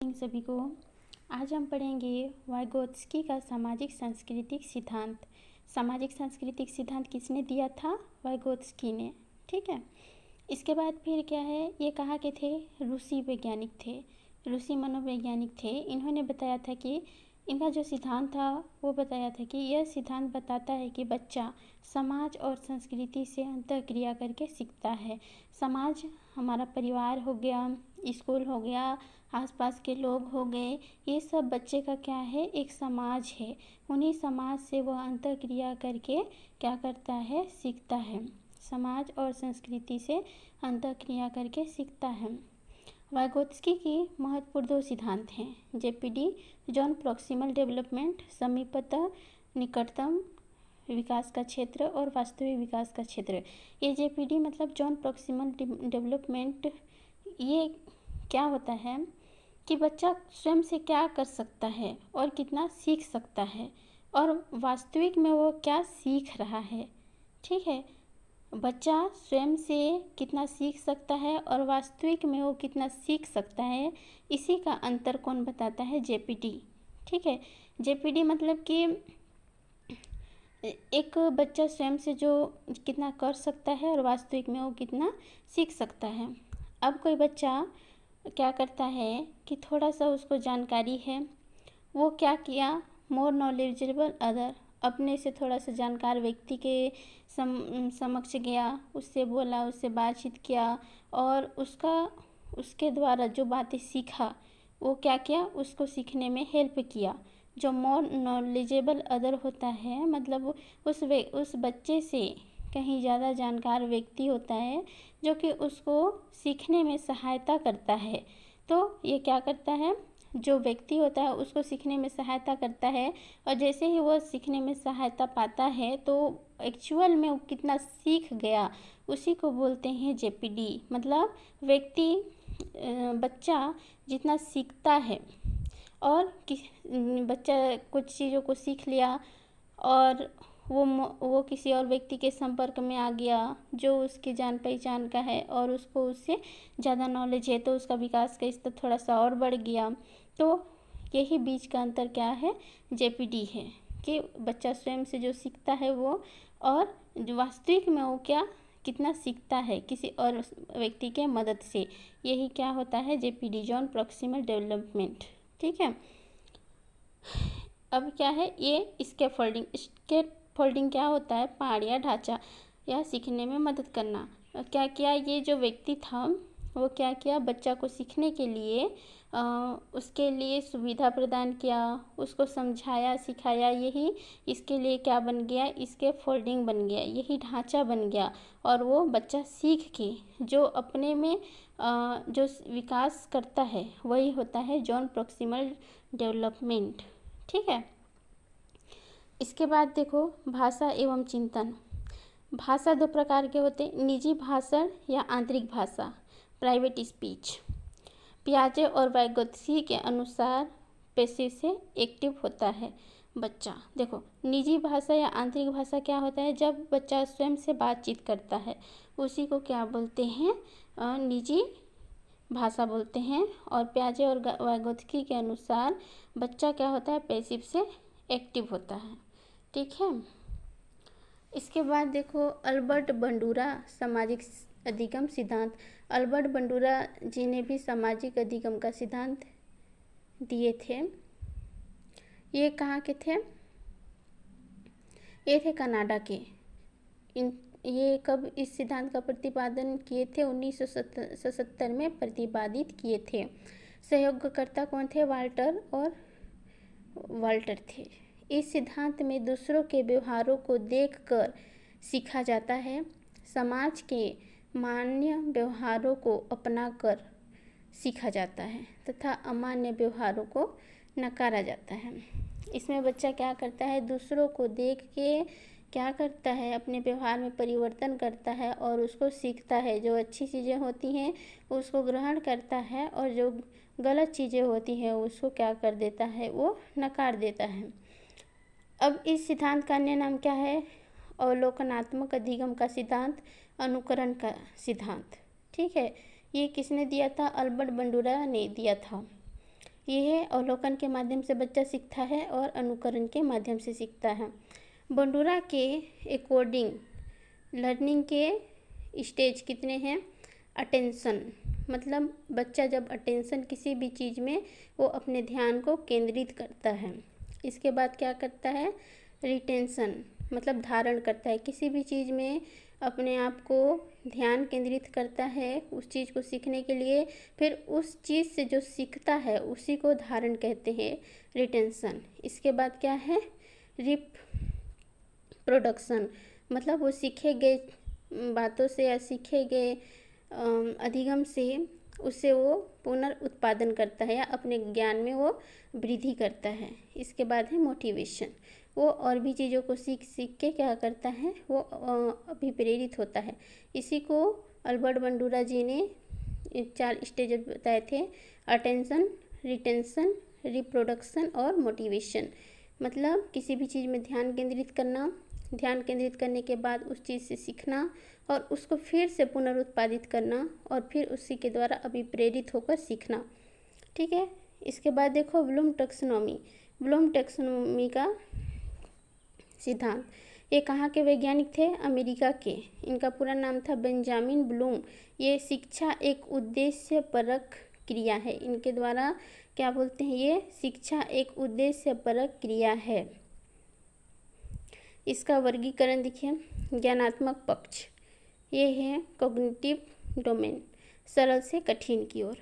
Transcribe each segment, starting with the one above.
सभी को आज हम पढ़ेंगे वाइगोत्स्की का सामाजिक सांस्कृतिक सिद्धांत। सामाजिक सांस्कृतिक सिद्धांत किसने दिया था? वाइगोत्स्की ने। ठीक है। इसके बाद फिर क्या है, ये कहाँ के थे? रूसी वैज्ञानिक थे, रूसी मनोवैज्ञानिक थे। इन्होंने बताया था कि इनका जो सिद्धांत था वो बताया था कि यह सिद्धांत बताता है कि बच्चा समाज और संस्कृति से अंतःक्रिया करके सीखता है। समाज हमारा परिवार हो गया, स्कूल हो गया, आसपास के लोग हो गए, ये सब बच्चे का क्या है? एक समाज है। उन्हीं समाज से वह अंतःक्रिया करके क्या करता है? सीखता है। समाज और संस्कृति से अंतःक्रिया करके सीखता है। वाइगोत्स्की की महत्वपूर्ण दो सिद्धांत हैं, जेपीडी जॉन प्रॉक्सिमल डेवलपमेंट, समीपतः निकटतम विकास का क्षेत्र, और वास्तविक विकास का क्षेत्र। ये जेपीडी मतलब जॉन प्रॉक्सिमल डेवलपमेंट, ये क्या होता है कि बच्चा स्वयं से क्या कर सकता है और कितना सीख सकता है, और वास्तविक में वो क्या सीख रहा है। ठीक है, बच्चा स्वयं से कितना सीख सकता है और वास्तविक में वो कितना सीख सकता है, इसी का अंतर कौन बताता है? जेपीडी। ठीक है, जेपीडी मतलब कि एक बच्चा स्वयं से जो कितना कर सकता है और वास्तविक में वो कितना सीख सकता है। अब कोई बच्चा क्या करता है कि थोड़ा सा उसको जानकारी है, वो क्या किया? मोर नॉलेजेबल अदर, अपने से थोड़ा सा जानकार व्यक्ति के समक्ष गया, उससे बोला, उससे बातचीत किया, और उसके द्वारा जो बातें सीखा वो क्या किया? उसको सीखने में हेल्प किया। जो मोर नॉलेजेबल अदर होता है मतलब उस बच्चे से कहीं ज़्यादा जानकार व्यक्ति होता है जो कि उसको सीखने में सहायता करता है। तो ये क्या करता है? जो व्यक्ति होता है उसको सीखने में सहायता करता है, और जैसे ही वो सीखने में सहायता पाता है तो एक्चुअल में वो कितना सीख गया, उसी को बोलते हैं जेपीडी। मतलब बच्चा जितना सीखता है, और बच्चा कुछ चीज़ों को सीख लिया और वो किसी और व्यक्ति के संपर्क में आ गया जो उसकी जान पहचान का है और उसको उससे ज़्यादा नॉलेज है, तो उसका विकास का स्तर थोड़ा सा और बढ़ गया। तो यही बीच का अंतर क्या है? जेपीडी है कि बच्चा स्वयं से जो सीखता है वो, और जो वास्तविक में वो क्या कितना सीखता है किसी और व्यक्ति के मदद से। यही क्या होता है? JPD John proximal development. ठीक है। अब क्या है ये? स्कैफोल्डिंग क्या होता है? पहाड़ या ढांचा या सीखने में मदद करना। क्या किया ये जो व्यक्ति था वो क्या किया? बच्चा को सीखने के लिए उसके लिए सुविधा प्रदान किया, उसको समझाया, सिखाया। यही इसके लिए क्या बन गया? इसके फोल्डिंग बन गया, यही ढांचा बन गया, और वो बच्चा सीख के जो अपने में जो विकास करता है वही होता है जॉन प्रॉक्सिमल डेवलपमेंट। ठीक है। इसके बाद देखो, भाषा एवं चिंतन। भाषा दो प्रकार के होते हैं, निजी भाषण या आंतरिक भाषा, प्राइवेट स्पीच। पियाजे और वाइगोत्स्की के अनुसार पैसिव से एक्टिव होता है बच्चा। देखो, निजी भाषा या आंतरिक भाषा क्या होता है? जब बच्चा स्वयं से बातचीत करता है उसी को क्या बोलते हैं? निजी भाषा बोलते हैं। और पियाजे और वाइगोत्स्की के अनुसार बच्चा क्या होता है? पैसिव से एक्टिव होता है। ठीक है। इसके बाद देखो, अल्बर्ट बंडूरा सामाजिक अधिगम सिद्धांत। अल्बर्ट बंडूरा जी ने भी सामाजिक अधिगम का सिद्धांत दिए थे। ये कहाँ के थे? ये थे कनाडा के। ये कब इस सिद्धांत का प्रतिपादन किए थे? 1977 में प्रतिपादित किए थे। सहयोगकर्ता कौन थे? वाल्टर थे। इस सिद्धांत में दूसरों के व्यवहारों को देखकर सीखा जाता है, समाज के मान्य व्यवहारों को अपनाकर सीखा जाता है तथा अमान्य व्यवहारों को नकारा जाता है। इसमें बच्चा क्या करता है? दूसरों को देख के क्या करता है? अपने व्यवहार में परिवर्तन करता है और उसको सीखता है। जो अच्छी चीज़ें होती हैं उसको ग्रहण करता है, और जो गलत चीज़ें होती हैं उसको क्या कर देता है? वो नकार देता है। अब इस सिद्धांत का अन्य नाम क्या है? अवलोकनात्मक अधिगम का सिद्धांत, अनुकरण का सिद्धांत। ठीक है। ये किसने दिया था? अल्बर्ट बंडूरा ने दिया था। यह अवलोकन के माध्यम से बच्चा सीखता है और अनुकरण के माध्यम से सीखता है। बंडूरा के अकॉर्डिंग लर्निंग के स्टेज कितने हैं? अटेंशन, मतलब बच्चा जब अटेंशन किसी भी चीज़ में वो अपने ध्यान को केंद्रित करता है। इसके बाद क्या करता है? रिटेंशन, मतलब धारण करता है, किसी भी चीज़ में अपने आप को ध्यान केंद्रित करता है उस चीज़ को सीखने के लिए, फिर उस चीज़ से जो सीखता है उसी को धारण कहते हैं, रिटेंशन। इसके बाद क्या है? रिप्रोडक्शन, मतलब वो सीखे गए बातों से या सीखे गए अधिगम से उससे वो पुनर्उत्पादन करता है या अपने ज्ञान में वो वृद्धि करता है। इसके बाद है मोटिवेशन, वो और भी चीज़ों को सीख सीख के क्या करता है? वो अभिप्रेरित होता है। इसी को अल्बर्ट बंडूरा जी ने 4 स्टेज बताए थे: अटेंशन, रिटेंशन, रिप्रोडक्शन और मोटिवेशन। मतलब किसी भी चीज़ में ध्यान केंद्रित करना, ध्यान केंद्रित करने के बाद उस चीज़ से सीखना और उसको फिर से पुनरुत्पादित करना और फिर उसी के द्वारा अभिप्रेरित होकर सीखना। ठीक है। इसके बाद देखो ब्लूम टैक्सोनॉमी। ब्लूम टैक्सोनॉमी का सिद्धांत, ये कहाँ के वैज्ञानिक थे? अमेरिका के। इनका पूरा नाम था बेंजामिन ब्लूम। ये शिक्षा एक उद्देश्यपरक क्रिया है, इनके द्वारा क्या बोलते हैं? ये शिक्षा एक उद्देश्यपरक क्रिया है। इसका वर्गीकरण देखिए: ज्ञानात्मक पक्ष, ये है कॉग्निटिव डोमेन, सरल से कठिन की ओर।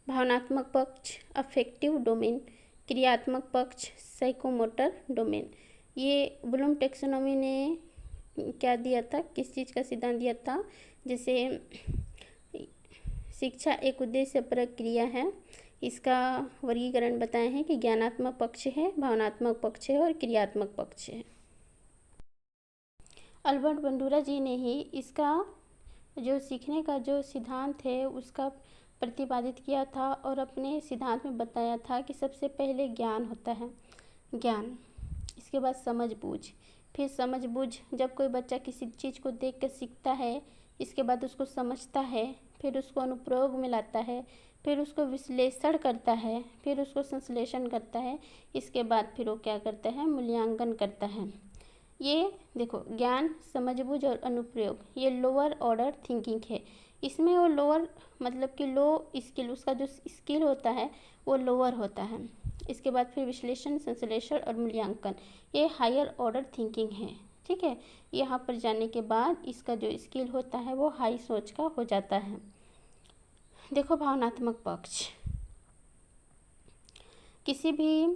भावनात्मक पक्ष, अफेक्टिव डोमेन। क्रियात्मक पक्ष, साइकोमोटर डोमेन। ये ब्लूम टैक्सोनॉमी ने क्या दिया था? किस चीज़ का सिद्धांत दिया था? जैसे शिक्षा एक उद्देश्यपरक क्रिया है, इसका वर्गीकरण बताए हैं कि ज्ञानात्मक पक्ष है, भावनात्मक पक्ष है और क्रियात्मक पक्ष है। अल्बर्ट बंडूरा जी ने ही इसका जो सीखने का जो सिद्धांत है उसका प्रतिपादित किया था और अपने सिद्धांत में बताया था कि सबसे पहले ज्ञान होता है, ज्ञान। इसके बाद समझबूझ, फिर समझबूझ, जब कोई बच्चा किसी चीज़ को देख कर सीखता है, इसके बाद उसको समझता है, फिर उसको अनुप्रयोग में लाता है, फिर उसको विश्लेषण करता है, फिर उसको संश्लेषण करता है, इसके बाद फिर वो क्या करता है? मूल्यांकन करता है। ये देखो ज्ञान, समझबूझ और अनुप्रयोग, ये लोअर ऑर्डर थिंकिंग है। इसमें वो लोअर मतलब कि लो स्किल, उसका जो स्किल होता है वो लोअर होता है। इसके बाद फिर विश्लेषण, संश्लेषण और मूल्यांकन, ये हायर ऑर्डर थिंकिंग है। ठीक है। यहाँ पर जाने के बाद इसका जो स्किल होता है वो हाई सोच का हो जाता है। देखो भावनात्मक पक्ष, किसी भी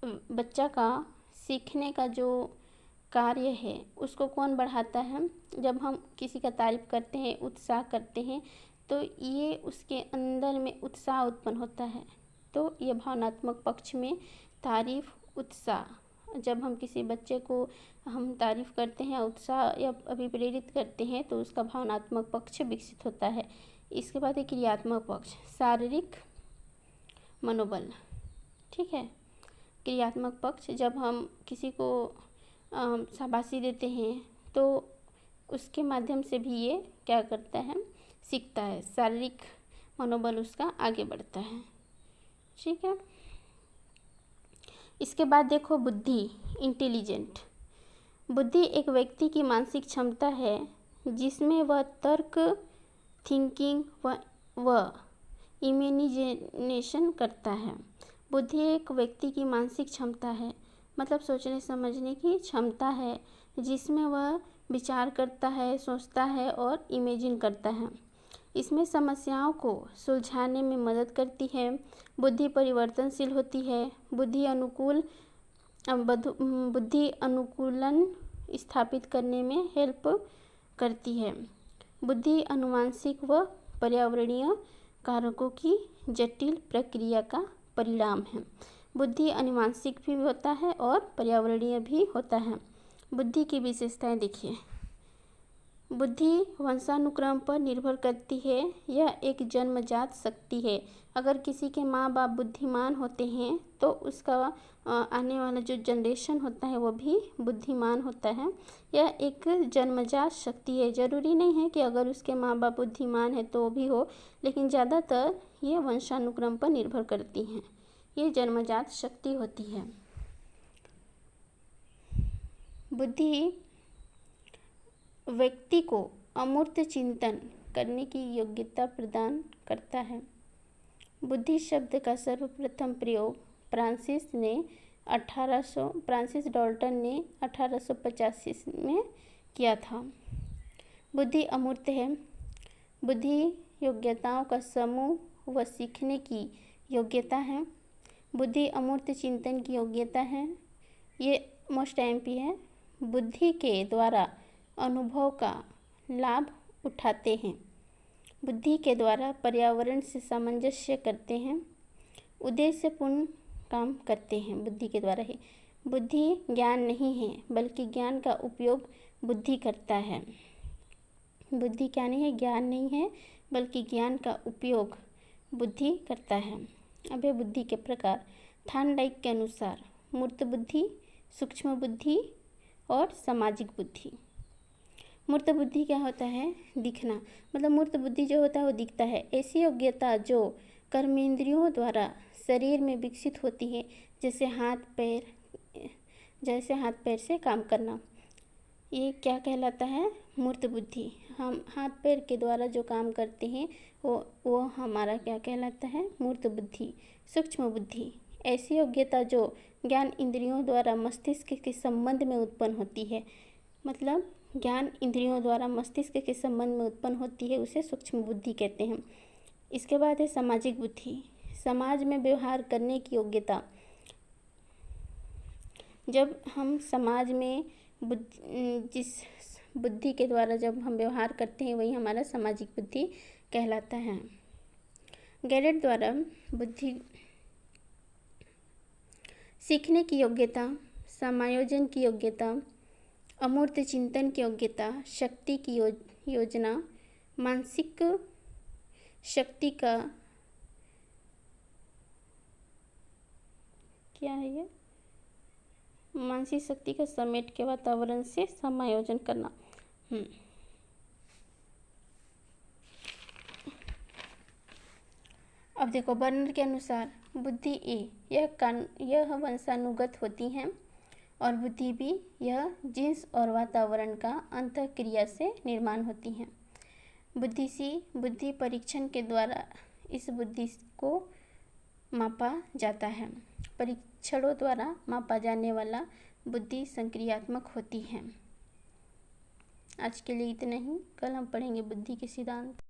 बच्चा का सीखने का जो कार्य है उसको कौन बढ़ाता है? जब हम किसी का तारीफ करते हैं, उत्साह करते हैं, तो ये उसके अंदर में उत्साह उत्पन्न होता है। तो ये भावनात्मक पक्ष में तारीफ, उत्साह, जब हम किसी बच्चे को हम तारीफ करते हैं, उत्साह या अभिप्रेरित करते हैं तो उसका भावनात्मक पक्ष विकसित होता है। इसके बाद एक क्रियात्मक पक्ष, शारीरिक मनोबल। ठीक है। क्रियात्मक पक्ष, जब हम किसी को शाबाशी देते हैं तो उसके माध्यम से भी ये क्या करता है? सीखता है, शारीरिक मनोबल उसका आगे बढ़ता है। ठीक है। इसके बाद देखो बुद्धि, इंटेलिजेंट। बुद्धि एक व्यक्ति की मानसिक क्षमता है जिसमें वह तर्क, थिंकिंग व इमेजिनेशन करता है। बुद्धि एक व्यक्ति की मानसिक क्षमता है, मतलब सोचने समझने की क्षमता है जिसमें वह विचार करता है, सोचता है और इमेजिन करता है। इसमें समस्याओं को सुलझाने में मदद करती है। बुद्धि परिवर्तनशील होती है। बुद्धि अनुकूलन स्थापित करने में हेल्प करती है। बुद्धि आनुवंशिक व पर्यावरणीय कारकों की जटिल प्रक्रिया का परिणाम है। बुद्धि आनुवंशिक भी होता है और पर्यावरणीय भी होता है। बुद्धि की विशेषताएं देखिए: बुद्धि वंशानुक्रम पर निर्भर करती है, यह एक जन्मजात शक्ति है। अगर किसी के माँ बाप बुद्धिमान होते हैं तो उसका आने वाला जो जनरेशन होता है वो भी बुद्धिमान होता है। यह एक जन्मजात शक्ति है। ज़रूरी नहीं है कि अगर उसके माँ बाप बुद्धिमान है तो भी हो, लेकिन ज़्यादातर ये वंशानुक्रम पर निर्भर करती हैं। ये जन्मजात शक्ति होती है। बुद्धि व्यक्ति को अमूर्त चिंतन करने की योग्यता प्रदान करता है। बुद्धि शब्द का सर्वप्रथम प्रयोग फ्रांसिस डाल्टन ने 1885 में किया था। बुद्धि अमूर्त है। बुद्धि योग्यताओं का समूह व सीखने की योग्यता है। बुद्धि अमूर्त चिंतन की योग्यता है। ये मोस्ट एमपी है। बुद्धि के द्वारा अनुभव का लाभ उठाते हैं। बुद्धि के द्वारा पर्यावरण से सामंजस्य करते हैं। उद्देश्यपूर्ण काम करते हैं बुद्धि के द्वारा ही। बुद्धि ज्ञान नहीं है, बल्कि ज्ञान का उपयोग बुद्धि करता है। बुद्धि क्या नहीं है? ज्ञान नहीं है, बल्कि ज्ञान का उपयोग बुद्धि करता है। अब है बुद्धि के प्रकार। थॉर्नडाइक के अनुसार मूर्त बुद्धि, सूक्ष्म बुद्धि और सामाजिक बुद्धि। मूर्त बुद्धि क्या होता है? दिखना, मतलब मूर्त बुद्धि जो होता है वो दिखता है। ऐसी योग्यता जो कर्मेंद्रियों द्वारा शरीर में विकसित होती है, जैसे हाथ पैर से काम करना, ये क्या कहलाता है? मूर्त बुद्धि। हम हाथ पैर के द्वारा जो काम करते हैं वो हमारा क्या कहलाता है? मूर्त बुद्धि। सूक्ष्म बुद्धि, ऐसी योग्यता जो ज्ञान इंद्रियों द्वारा मस्तिष्क के संबंध में उत्पन्न होती है, मतलब ज्ञान इंद्रियों द्वारा मस्तिष्क के संबंध में उत्पन्न होती है, उसे सूक्ष्म बुद्धि कहते हैं। इसके बाद है सामाजिक बुद्धि। समाज में व्यवहार करने की योग्यता। जब हम समाज में जिस बुद्धि के द्वारा जब हम व्यवहार करते हैं, वही हमारा सामाजिक बुद्धि कहलाता है। गैरेट द्वारा बुद्धि सीखने की योग्यता, समायोजन की योग्यता, अमूर्त चिंतन की योग्यता, शक्ति की योजना, मानसिक शक्ति का क्या है ये? मानसिक शक्ति का समेट के वातावरण से समायोजन करना। अब देखो बर्नर के अनुसार बुद्धि ए यह वंशानुगत होती हैं और बुद्धि बी यह जीन्स और वातावरण का अंतःक्रिया से निर्माण होती हैं। बुद्धि सी बुद्धि परीक्षण के द्वारा इस बुद्धि को मापा जाता है। परीक्षणों द्वारा मापा जाने वाला बुद्धि संक्रियात्मक होती है। आज के लिए इतना ही। कल हम पढ़ेंगे बुद्धि के सिद्धांत।